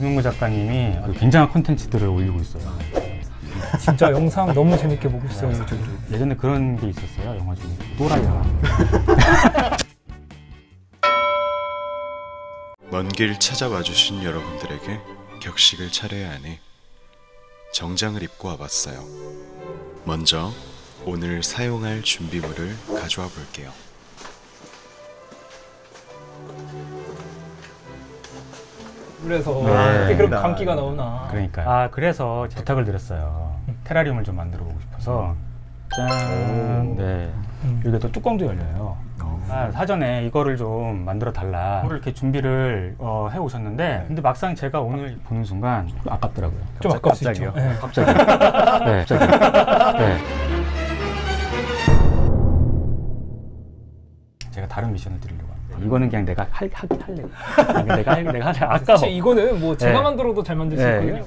김용무 작가님이 아주 굉장한 콘텐츠들을 올리고 있어요. 진짜 영상 너무 재밌게 보고 있어요. 요즘. 예전에 그런 게 있었어요. 영화 중에 또라이야. 먼 길 찾아와 주신 여러분들에게 격식을 차려야 하니 정장을 입고 와봤어요. 먼저 오늘 사용할 준비물을 가져와 볼게요. 그래서 네. 그런 광기가 나오나. 그러니까요. 아, 그래서 부탁을 드렸어요. 테라리움을 좀 만들어 보고 싶어서. 짠. 네. 여기 또 뚜껑도 열려요. 아, 사전에 이거를 좀 만들어 달라. 오늘 이렇게 준비를 해 오셨는데, 근데 막상 제가 오늘 보는 순간 아깝더라고요. 좀 아까울 수 있죠. 네. 갑자기. 네, 갑자기. 네. 제가 다른 미션을 드리려고 합니다. 이거는 그냥 내가 하긴 할래. 내가 할래. 아까워. 이거는 뭐 제가 네. 만들어도 잘 만들 수 네. 있거든요.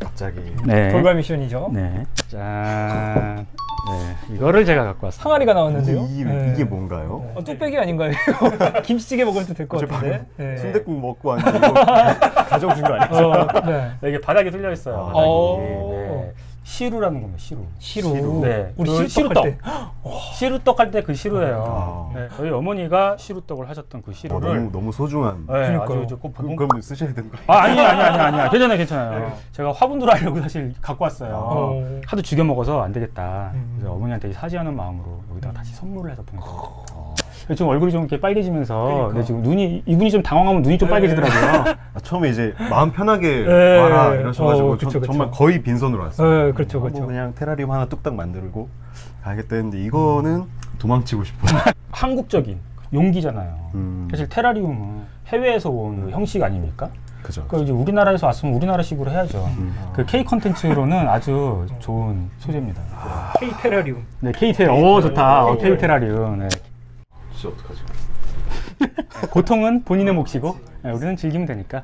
갑자기. 네. 돌발 미션이죠. 네. 짠. 네. 이거를 제가 갖고 왔어요. 항아리가 나왔는데요. 이게 뭔가요? 뚝배기 아닌가요? 김치찌개 먹을 때 될 것 같은데. 네. 순댓국 먹고 왔는데 이거 가져오신 거 아니죠? 네. 이게 바닥에 뚫려 있어요. 아. 바닥이. 오. 네. 시루라는 겁니다. 시루. 시루. 네. 우리 그 시루떡 할 때. 시루떡 할 때 그 시루예요. 아. 네. 저희 어머니가 시루떡을 하셨던 그 시루를 너무 소중한. 네, 그러니까요. 아주 꼭 그럼 쓰셔야 되는 거예요? 아, 아니야. 괜찮아요. 제가 화분으로 하려고 사실 갖고 왔어요. 하도 죽여 먹어서 안 되겠다. 그래서 어머니한테 사죄하는 마음으로 여기다가 다시 선물을 해서 보냈어요. 지금 얼굴이 좀 이렇게 빨개지면서 근데 지금 이분이 좀 당황하면 눈이 좀 빨개지더라고요. 처음에 이제 마음 편하게 네. 와라 이러셔가지고 그쵸. 정말 거의 빈손으로 왔어요. 네, 그렇죠. 뭐 그냥 테라리움 하나 뚝딱 만들고 가야겠다 했는데 이거는 도망치고 싶어요. 한국적인 용기잖아요. 사실 테라리움은 해외에서 온 형식 아닙니까? 그죠. 그러니까 이제 우리나라에서 왔으면 우리나라식으로 해야죠. 그 K 컨텐츠로는 아주 좋은 소재입니다. K 테라리움. 네, K 테라. 오, 좋다. K 테라리움. 네. 진짜 어떡하지? 고통은 본인의 몫이고 우리는 즐기면 되니까.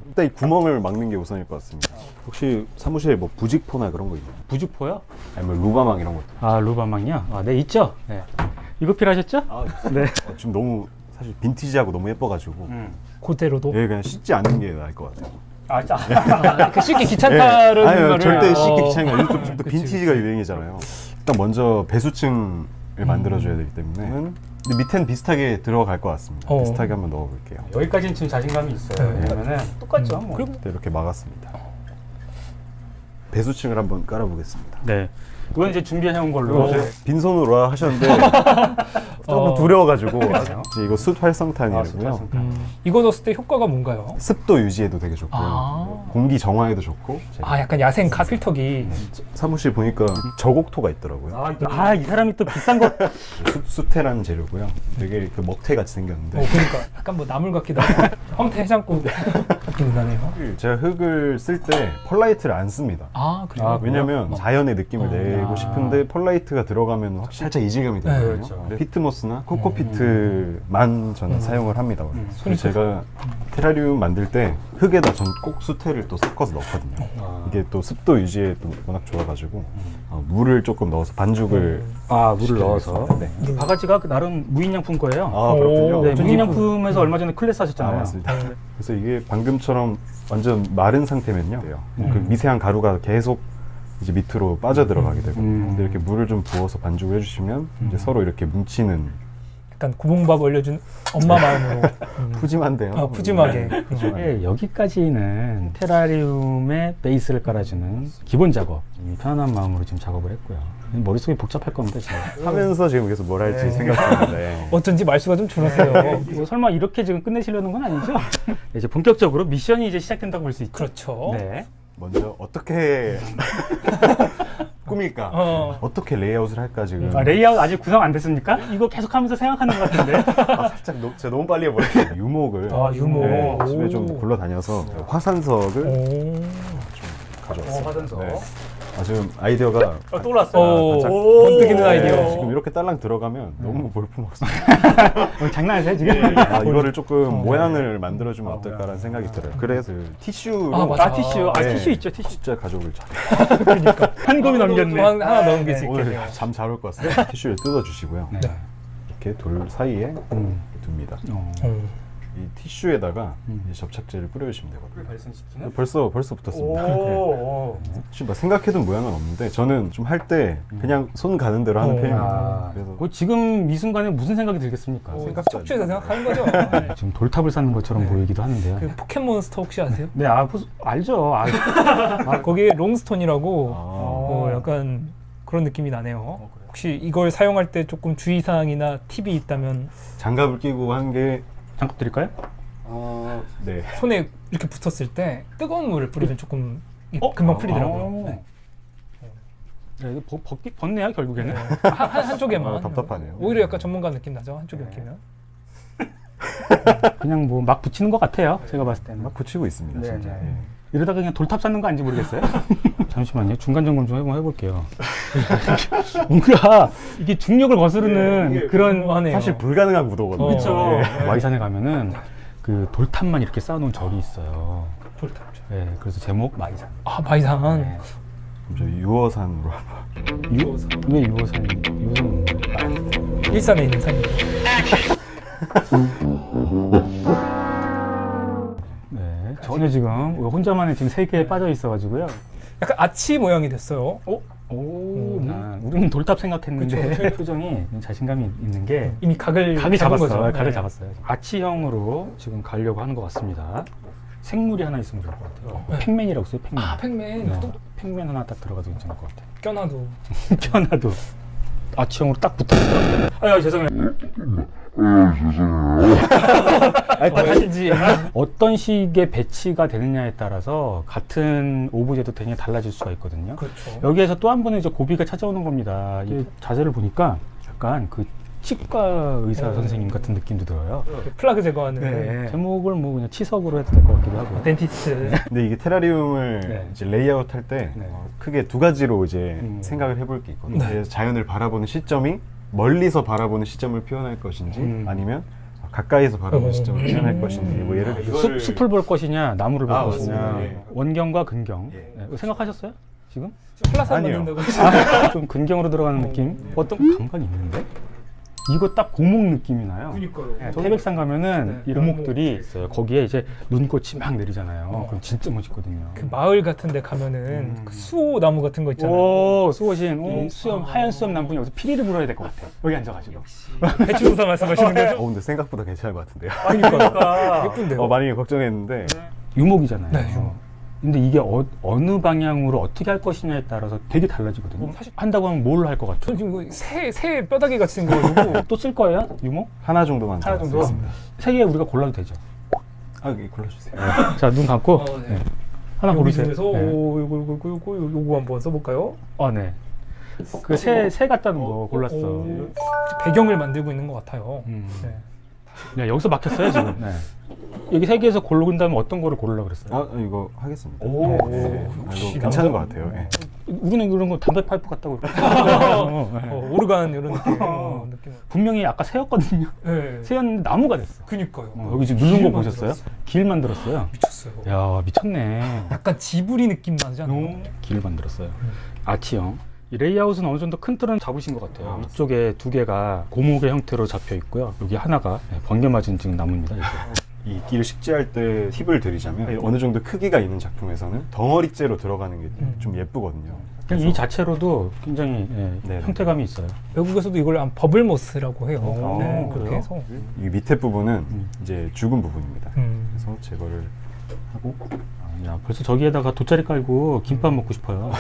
일단 이 구멍을 막는 게 우선일 것 같습니다. 혹시 사무실에 뭐 부직포나 그런 거 있나요? 부주포요? 아니면 루바망 이런 것도? 아, 루바망이요? 아, 네, 있죠. 네. 이거 필요하셨죠? 네. 지금 너무 사실 빈티지하고 너무 예뻐가지고 그대로도. 얘 그냥 씻지 않는 게 나을 것 같아요. 아, 짜. 그 씻기 귀찮다는 아니요, 거를. 절대 씻기 귀찮은 게 아니고 좀 더 그치, 빈티지가 유행이잖아요. 일단 먼저 배수층을 만들어줘야 되기 때문에 근데 밑에는 비슷하게 들어갈 것 같습니다. 비슷하게 한번 넣어볼게요. 여기까지는 지금 자신감이 있어요. 왜냐면은 똑같죠. 뭐. 이렇게 막았습니다. 배수층을 한번 깔아보겠습니다. 네. 이건 이제 준비해온 걸로. 빈손으로 하셨는데 조금 두려워가지고 이제 이거 숯 활성탄이고요. 이거 넣었을 때 효과가 뭔가요? 습도 유지에도 되게 좋고요. 공기 정화에도 좋고. 아, 약간 야생 가필터기. 사무실 보니까 저곡토가 있더라고요. 이 사람이 또 비싼 거. 수태라는 재료고요. 되게 그 먹태 같이 생겼는데. 그러니까 약간 뭐 나물 같기도 하고 황태 해장국 같기도 나네요. 제가 흙을 쓸 때 펄라이트를 안 씁니다. 아, 그래요? 왜냐면 자연의 느낌을 내고 싶은데 펄라이트가 들어가면 확실히 살짝 이질감이 들거든요. 그렇죠. 피트모스나 코코피트만 저는 사용을 합니다. 그래서 제가 테라리움 만들 때 흙에다 전 꼭 수태를 또 섞어서 넣거든요. 이게 또 습도 유지에 또 워낙 좋아가지고 물을 조금 넣어서 반죽을 물을 넣어서. 네. 이 바가지가 나름 무인양품 거예요. 그렇군요. 네, 무인양품에서 얼마 전에 클래스 하셨잖아요. 맞습니다. 그래서 이게 방금처럼 완전 마른 상태면요. 그 미세한 가루가 계속 이제 밑으로 빠져 들어가게 되고 근데 이렇게 물을 좀 부어서 반죽을 해주시면 이제 서로 이렇게 뭉치는 약간 구봉밥 올려준 엄마 마음으로. 푸짐한데요. 푸짐하게. 네, 여기까지는 테라리움의 베이스를 깔아주는 기본 작업. 편안한 마음으로 지금 작업을 했고요. 머릿속이 복잡할 겁니다, 지금. 하면서 지금 계속 뭘 할지 생각하는데 어쩐지 말수가 좀 줄었어요. 뭐 설마 이렇게 지금 끝내시려는 건 아니죠? 이제 본격적으로 미션이 이제 시작된다고 볼 수 있죠. 그렇죠. 네. 먼저 어떻게 꾸밀까? 어떻게 레이아웃을 할까 지금? 레이아웃 아직 구성 안 됐습니까? 이거 계속하면서 생각하는 것 같은데. 살짝 제가 너무 빨리 해버렸어요. 유목을 유목. 네, 집에 좀 굴러다녀서 화산석을 좀 가져왔어요. 화산석. 네. 지금 아이디어가 떠올랐어요. 번뜩이는 아이디어. 지금 이렇게 딸랑 들어가면 너무 볼품없어요. 장난하세요 지금? 이거를 조금 모양을 만들어주면 어떨까라는 생각이 들어요. 그래서 티슈로 맞아. 티슈. 티슈 있죠, 티슈. 진짜 가족을 잘. 그러니까 한 곰이 넘겼네. 하나 넘길 수 오늘 있겠네요. 잠 잘 올 것 같습니다. 티슈를 뜯어주시고요. 이렇게 돌 사이에 둡니다. 이 티슈에다가 이 접착제를 뿌려주시면 되거든요. 발생시키는? 벌써 붙었습니다. 오. 지금 막 생각해둔 모양은 없는데 저는 좀 할 때 그냥 손 가는 대로 하는 편입니다. 그래서 뭐 지금 이 순간에 무슨 생각이 들겠습니까? 척추에서 생각하는 거죠. 네. 지금 돌탑을 쌓는 것처럼 보이기도 하는데요. 그 포켓몬스터 혹시 아세요? 네, 알죠. 거기에 롱스톤이라고 아. 약간 그런 느낌이 나네요. 혹시 이걸 사용할 때 조금 주의사항이나 팁이 있다면 장갑을 끼고 한 게 장갑 드릴까요? 네. 손에 이렇게 붙었을 때 뜨거운 물을 뿌리면 조금 금방 풀리더라고요. 네. 네, 벗네요 결국에는. 한쪽에만. 답답하네요. 오히려 약간 전문가 느낌 나죠. 한쪽에 끼면. 그냥 뭐 막 붙이는 것 같아요. 제가 봤을 때는. 막 붙이고 있습니다. 네, 진짜. 네. 예. 이러다가 그냥 돌탑 쌓는 거 아닌지 모르겠어요. 잠시만요. 중간 점검 좀 한번 해볼게요. 뭔가 이게 중력을 거스르는 그런 하네요. 사실 불가능한 구도거든요. 그렇죠. 예. 와이산에 가면은 그 돌탑만 이렇게 쌓아놓은 절이 있어요. 돌탑죠. 네, 그래서 제목 마이산. 아, 마이산. 네. 저 유어산으로 한번. 왜 유어산이? 유어산 일산에 있는 산이에요. 네, 전혀 지금 혼자만의 지금 세계에 빠져 있어가지고요. 약간 아치 모양이 됐어요. 우리는 돌탑 생각했는데 그쵸. 표정이 자신감이 있는 게 이미 각을 각을 잡은 잡았어요. 거죠. 각을 네. 잡았어요. 아치형으로 지금 가려고 하는 것 같습니다. 생물이 하나 있으면 좋을 것 같아요. 팩맨이라고 써요. 팩맨. 아, 팩맨. 네. 팩맨 하나 딱 들어가도 괜찮을 것 같아요. 껴놔도. 껴놔도 아치형으로 딱 붙었어요. 아유 죄송해요. 하시지. 어떤 식의 배치가 되느냐에 따라서 같은 오브제도 되게 달라질 수가 있거든요. 그렇죠. 여기에서 또 한 번은 이제 고비가 찾아오는 겁니다. 이 자세를 보니까 약간 그 치과 의사 선생님 같은 느낌도 들어요. 플라그 제거하는. 네. 제목을 뭐 그냥 치석으로 해도 될 것 같기도 하고. 덴티스트. 근데 이게 테라리움을 네. 이제 레이아웃 할 때 네. 크게 두 가지로 이제 생각을 해볼 게 있거든요. 네. 자연을 바라보는 시점이 멀리서 바라보는 시점을 표현할 것인지 아니면 가까이서 바라보는 시점을 표현할 것인지 뭐 예를 들어 숲을 볼 것이냐 나무를 볼 것이냐 맞습니다. 예. 원경과 근경. 예. 네. 생각하셨어요? 지금? 플라산 아니요. 만든다고. 좀 근경으로 들어가는 느낌? 어떤 감각이 있는데? 이거 딱 고목 느낌이 나요. 그니까요. 네, 태백산 가면은 네. 이런 목들이 있어요. 거기에 이제 눈꽃이 막 내리잖아요. 그럼 진짜 멋있거든요. 그 마을 같은 데 가면은 그 수호 나무 같은 거 있잖아요. 오, 수호신. 오, 수염, 하얀 수염 난 분이 여기서 피리를 불어야 될 것 같아. 여기 앉아가지고. 배추도사 말씀하시는 거죠? 근데 생각보다 괜찮을 것 같은데요. 그러니까. 예쁜데요. 많이 걱정했는데 유목이잖아요. 네, 유목. 근데 이게 어느 방향으로 어떻게 할 것이냐에 따라서 되게 달라지거든요. 사실 한다고 하면 뭘 할 것 같죠? 전 지금 이거 새 뼈다귀 같이 생겨가지고. 또 쓸 거예요? 유목? 하나 정도만 하나 정도? 쓰겠습니다. 세 개 우리가 골라도 되죠. 여기 골라주세요. 자, 눈 감고. 네. 네. 하나 여기 고르세요. 중에서 네. 요거 한번 써볼까요? 네. 그 새 같다는 거 골랐어. 배경을 만들고 있는 것 같아요. 네. 네, 여기서 막혔어요, 지금. 네. 여기 세 개에서 고른 다면 어떤 거를 고르려고 그랬어요? 이거 하겠습니다. 오. 이거 괜찮은 것 같아요. 예. 우리는 그런 거 담배 파이프 같다고. 오르간 이런 느낌. 분명히 아까 새였거든요. 네. 새였는데 나무가 됐어. 그니까요. 여기 지금 누른 거 길 보셨어요? 만들었어요. 길 만들었어요. 미쳤어요. 야, 미쳤네. 약간 지브리 느낌 나잖아요. 길 만들었어요. 아치형. 이 레이아웃은 어느 정도 큰 틀은 잡으신 것 같아요. 이쪽에 두 개가 고목의 형태로 잡혀 있고요. 여기 하나가 번개 맞은 지금 나무입니다. 이게. 이 길을 식재할 때 팁을 드리자면 어느 정도 크기가 있는 작품에서는 덩어리째로 들어가는 게 좀 예쁘거든요. 그냥 이 자체로도 굉장히 형태감이 있어요. 외국에서도 이걸 버블모스라고 해요. 오, 네, 그렇게 그래요? 해서. 이 밑에 부분은 이제 죽은 부분입니다. 그래서 제거를 하고 야, 벌써 저기에다가 돗자리 깔고 김밥 먹고 싶어요.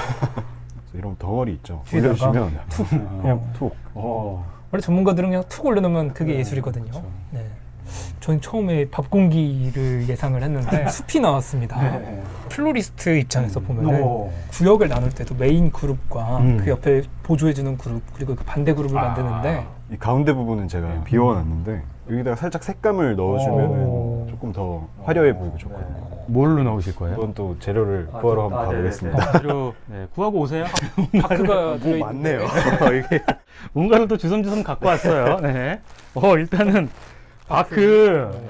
이런 덩어리 있죠. 뒤에다가 올려주시면 그냥 툭. 원래 전문가들은 그냥 툭 올려놓으면 그게 예술이거든요. 그렇죠. 네. 저는 처음에 밥 공기를 예상을 했는데 숲이 나왔습니다. 네. 플로리스트 입장에서 보면 구역을 나눌 때도 메인 그룹과 그 옆에 보조해주는 그룹 그리고 그 반대 그룹을 만드는데 이 가운데 부분은 제가 비워놨는데 여기다가 살짝 색감을 넣어주면 조금 더 화려해 보이고 좋거든요. 뭘로 넣으실 거예요? 이건 또 재료를 구하러 한번 가보겠습니다. 재료 구하고 오세요. 다크가 들어있는 많네요. 이게 뭔가를 또 주섬주섬 갖고 왔어요. 네. 일단은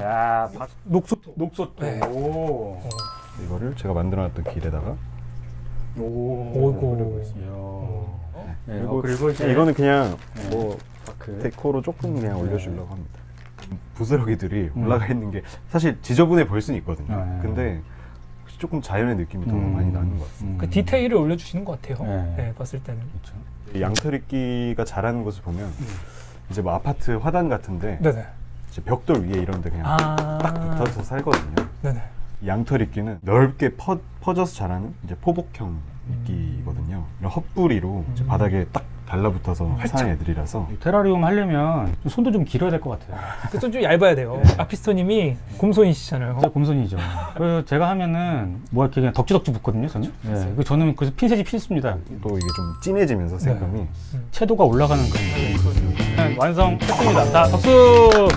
야, 녹소토. 네. 오. 이거를 제가 만들어놨던 길에다가 오고. 그리고 이제 이거는 그냥 뭐 바크. 데코로 조금 그냥 올려주려고 합니다. 부스러기들이 올라가 있는 게 사실 지저분해 보일 수는 있거든요. 네. 근데 조금 자연의 느낌이 더 많이 나는 것 같습니다. 그 디테일을 올려주시는 것 같아요. 네. 네, 봤을 때는. 그렇죠. 이 양털이끼가 자라는 것을 보면 이제 뭐 아파트 화단 같은데 네네. 이제 벽돌 위에 이런 데 그냥 딱 붙어서 살거든요. 네네. 양털이끼는 넓게 퍼져서 자라는 이제 포복형 이끼거든요. 이런 헛뿌리로 이제 바닥에 딱 달라붙어서 사는 애들이라서 테라리움 하려면 좀 손도 좀 길어야 될 것 같아요. 그좀 좀 얇아야 돼요. 아피스토님이 곰손이시잖아요. 진짜 곰손이죠. 그래서 제가 하면은 뭐 이렇게 그냥 덕지덕지 붙거든요, 저는. 네. 저는 그래서 핀셋이 필수입니다. 또 이게 좀 진해지면서 색감이 채도가 올라가는 그런 완성했습니다. 자, 박수!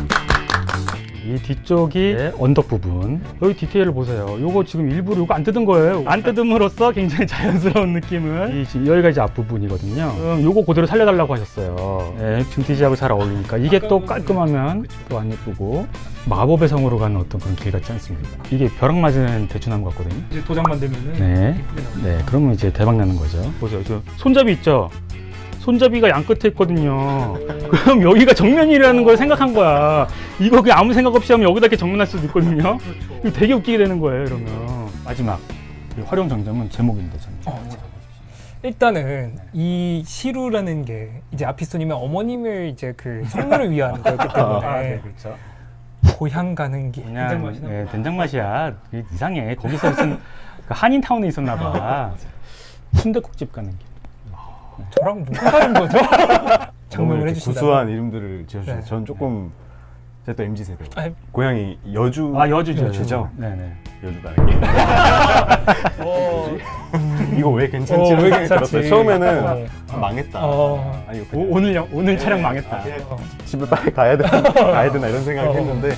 이 뒤쪽이 언덕 부분. 여기 디테일을 보세요. 요거 지금 일부러 요거 안 뜯은 거예요. 안 뜯음으로써 굉장히 자연스러운 느낌을. 여기가 이제 앞부분이거든요. 요거 그대로 살려달라고 하셨어요. 네, 빈티지하고 잘 어울리니까. 이게 또 깔끔하면 또 안 예쁘고 마법의 성으로 가는 어떤 그런 길 같지 않습니까? 이게 벼락 맞은 대추나무 같거든요. 이제 도장 만들면은 네. 예쁘게 나와요. 네, 그러면 이제 대박 나는 거죠. 보세요. 저 손잡이 있죠? 손잡이가 양 끝에 있거든요. 그럼 여기가 정면이라는 걸 생각한 거야. 이거 그냥 아무 생각 없이 하면 여기다 이렇게 정면할 수도 있거든요. 그렇죠. 이거 되게 웃기게 되는 거예요, 이러면. 마지막. 이 활용 정점은 제목입니다, 저는. 일단은 이 시루라는 게 이제 아피스토님의 어머님을 이제 그 선물을 위한 거였기 때문에 그렇죠. 고향 가는 길. 그냥 네, 된장 맛이야. 이게 이상해. 거기서 무슨 그 한인타운에 있었나 봐. 순댓국집 가는 길. 저랑 뭐가 다른 거죠? 장명을 해주신다. 구수한 이름들을 지어주셔서 네. 저는 조금 제가 또 MZ 세대. 아니, 고향이 여주. 여주죠. 여주죠. 네네. 여주다는 게. 이거 왜 괜찮지? 왜 괜찮지? 들었어요. 처음에는 망했다. 아니, 이거 그냥 오늘 촬영 망했다. 집에 빨리 가야 되나 이런 생각을 했는데